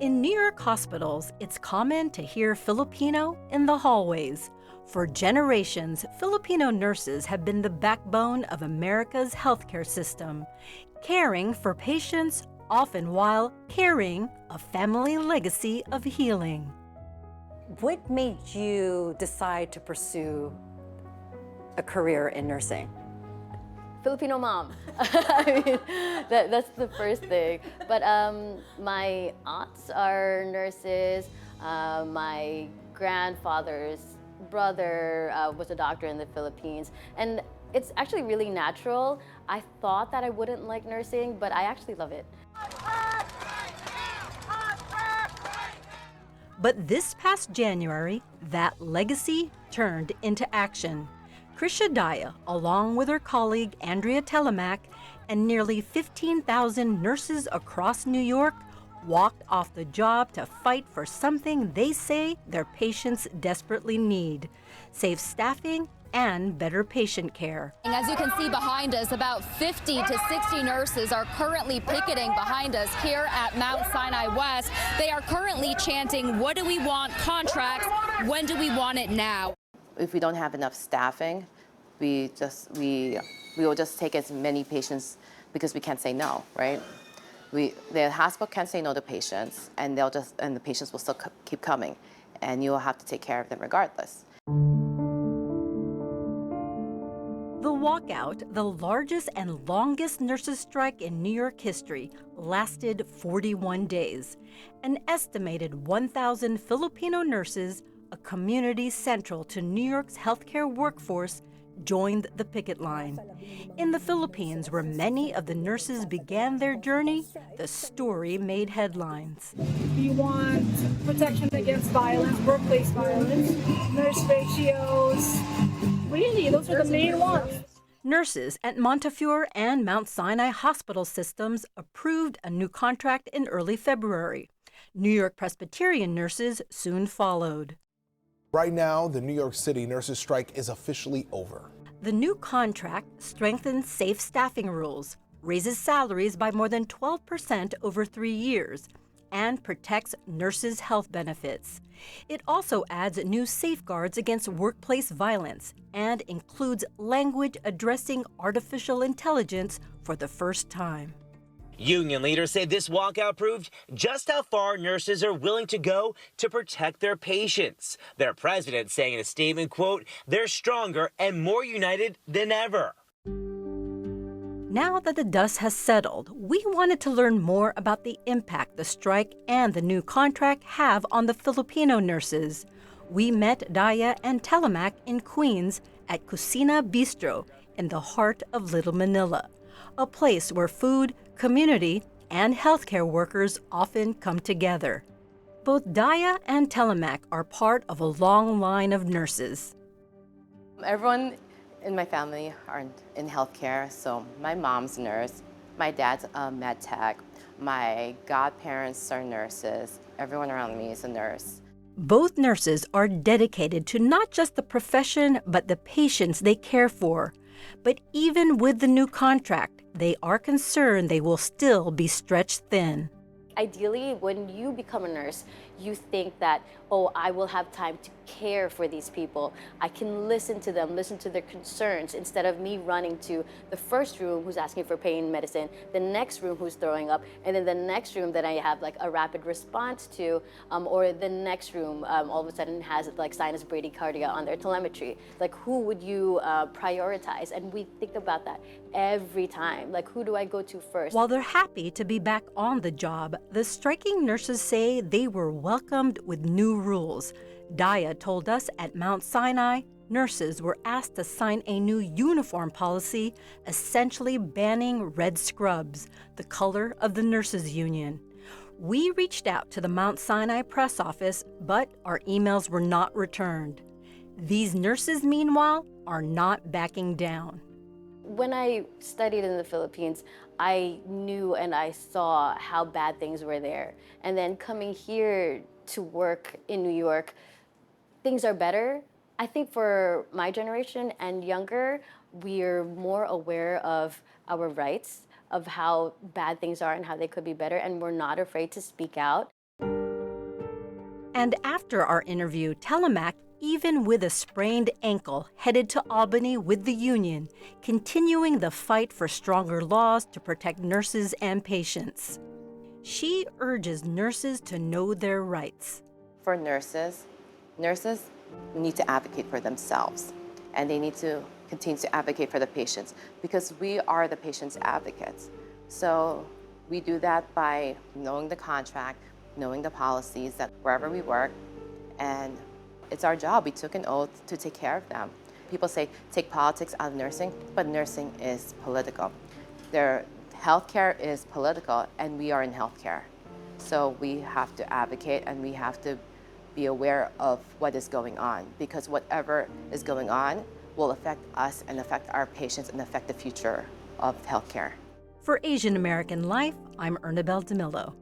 In New York hospitals, it's common to hear Filipino in the hallways. For generations, Filipino nurses have been the backbone of America's healthcare system, caring for patients, often while carrying a family legacy of healing. What made you decide to pursue a career in nursing? Filipino mom. I mean, that's the first thing. But my aunts are nurses. My grandfather's brother was a doctor in the Philippines. And it's actually really natural. I thought that I wouldn't like nursing, but I actually love it. But this past January, that legacy turned into action. Krisha Daya, along with her colleague Andrea Telemac and nearly 15,000 nurses across New York, walked off the job to fight for something they say their patients desperately need: safe staffing and better patient care. As you can see behind us, about 50 to 60 nurses are currently picketing behind us here at Mount Sinai West. They are currently chanting, "What do we want? Contracts. When do we want it now?" If we don't have enough staffing, we will just take as many patients because we can't say no, right? The hospital can't say no to patients, and the patients will still keep coming, and you will have to take care of them regardless. The walkout, the largest and longest nurses' strike in New York history, lasted 41 days. An estimated 1,000 Filipino nurses, a community central to New York's healthcare workforce, joined the picket line. In the Philippines, where many of the nurses began their journey, the story made headlines. We want protection against violence, workplace violence, nurse ratios. Really, those are the main ones. Nurses at Montefiore and Mount Sinai hospital systems approved a new contract in early February. New York Presbyterian nurses soon followed. Right now, the New York City nurses' strike is officially over. The new contract strengthens safe staffing rules, raises salaries by more than 12% over 3 years, and protects nurses' health benefits. It also adds new safeguards against workplace violence and includes language addressing artificial intelligence for the first time. Union leaders say this walkout proved just how far nurses are willing to go to protect their patients. Their president saying in a statement, quote, "They're stronger and more united than ever." Now that the dust has settled, we wanted to learn more about the impact the strike and the new contract have on the Filipino nurses. We met Daya and Telemac in Queens at Cucina Bistro in the heart of Little Manila, a place where food, community, and healthcare workers often come together. Both Daya and Telemac are part of a long line of nurses. Everyone in my family are in healthcare, so my mom's a nurse, my dad's a med tech, my godparents are nurses, everyone around me is a nurse. Both nurses are dedicated to not just the profession, but the patients they care for. But even with the new contract, they are concerned they will still be stretched thin. Ideally, when you become a nurse, you think that, oh, I will have time to care for these people. I can listen to them, listen to their concerns, instead of me running to the first room who's asking for pain medicine, the next room who's throwing up, and then the next room that I have like a rapid response to, or the next room all of a sudden has like sinus bradycardia on their telemetry. Like, who would you prioritize? And we think about that every time. Like, who do I go to first? While they're happy to be back on the job, the striking nurses say they were welcomed with new rules. Daya told us at Mount Sinai, nurses were asked to sign a new uniform policy, essentially banning red scrubs, the color of the nurses' union. We reached out to the Mount Sinai press office, but our emails were not returned. These nurses, meanwhile, are not backing down. When I studied in the Philippines, I knew and I saw how bad things were there. And then coming here to work in New York, things are better. I think for my generation and younger, we're more aware of our rights, of how bad things are and how they could be better, and we're not afraid to speak out. And after our interview, Telemac, even with a sprained ankle, headed to Albany with the union, continuing the fight for stronger laws to protect nurses and patients. She urges nurses to know their rights. For nurses need to advocate for themselves, and they need to continue to advocate for the patients because we are the patient's advocates. So we do that by knowing the contract, knowing the policies that wherever we work, and it's our job. We took an oath to take care of them. People say take politics out of nursing, but nursing is political. Healthcare is political, and we are in healthcare. So we have to advocate, and we have to be aware of what is going on, because whatever is going on will affect us and affect our patients and affect the future of healthcare. For Asian American Life, I'm Ernabel Demillo.